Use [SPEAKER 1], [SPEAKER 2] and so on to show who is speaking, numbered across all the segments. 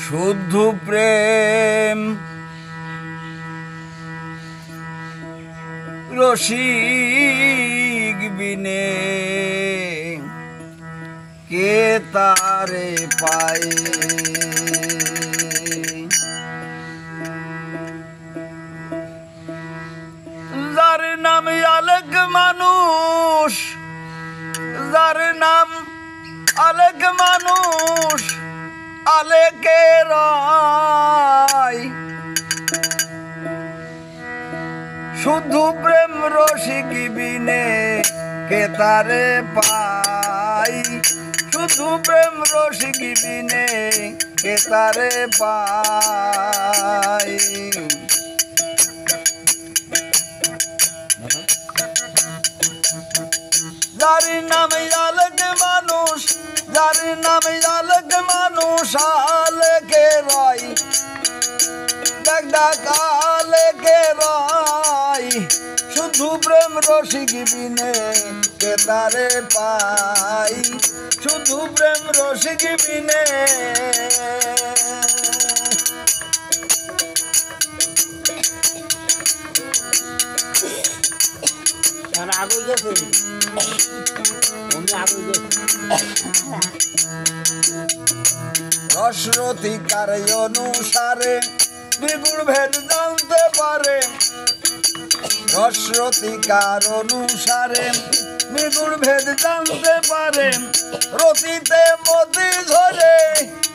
[SPEAKER 1] শুদ্ধ প্রেম রসিক বিনে কে তারে পায়। যার নাম আলেক মানুষ, যার নাম আলেক মানুষ আলেকে রায়। শুধু প্রেম রসিক বিনে কে তারে পাই। শুধু প্রেম রসিক বিনে কে তারে পাই। যার নাম আলেক মানুষ, যার নাম আলেক মানুষ আলেকে রায়। ডাক ডাক আলেকে রায়। শুধু প্রেম রসিক বিনে কে তারে পাই। শুধু প্রেম রসিক বিনে রসরথিকার অনুসারে দ্বিগুণ ভেদ জানতে পারে। রসরথিকার অনুসারে দ্বিগুণ ভেদ জানতে পারে। রতিতে মতি ধরে,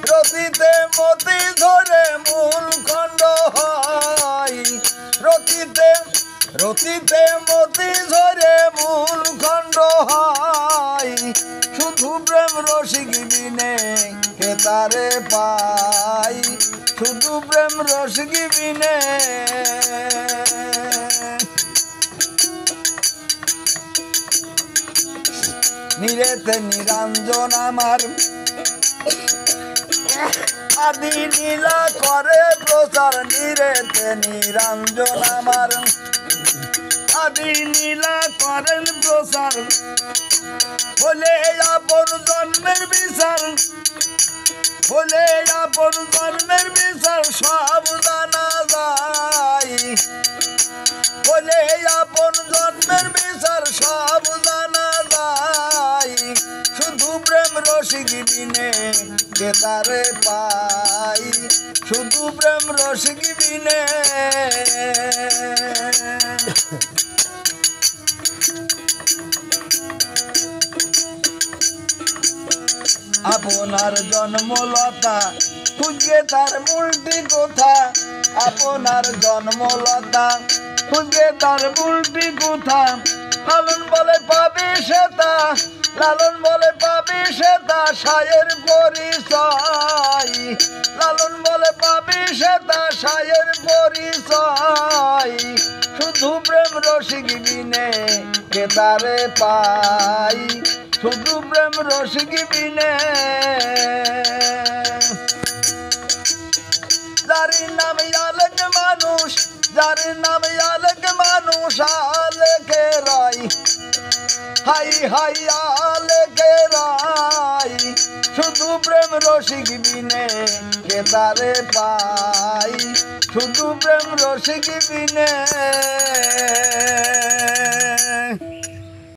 [SPEAKER 1] রতিতে মতি ধরে মূল খণ্ড হয়। রতিতে রতিতে মতি ধরে মূল খণ্ড হয়। শুধু প্রেম রসিক বিনে কে তারে পাই। শুধু প্রেম রসিক বিনে নিরেতে নিরঞ্জন আমার আদি নীলা করে প্রচার। নিরেতে নিরঞ্জন আমার আদি নীলা করেন প্রচার। বলে আপন জন্মের বিচার, বলে আপন জন্মের বিচার সব জানা যায়। বলে আপন জন্মের বিচার সব জানা যায়। শুধু প্রেম রসিক বিনে কে তারে পাই। শুধু প্রেম রসিক বিনে আপনার জন্মলতা খুঁজে তার মূলটি কোথা। আপনার জন্মলতা খুঁজে তার মূলটি কোথা। লালন বলে পাবি সেতা, লালন বলে পাবি সেতা সায়ের পরিচয়। লালন বলে পাবি সেতা সায়ের পরিচয়। শুধু প্রেম রসিক বিনে কে তারে পাই। শুধু প্রেম রসিক বিনে যার নাম আলেক মানুষ, যার নাম আলেক মানুষ আলেকে রায়। হাই হাই আলেকে রায়। শুধু প্রেম রসিক বিনে কে তারে পাই। শুধু প্রেম রসিক বিনে।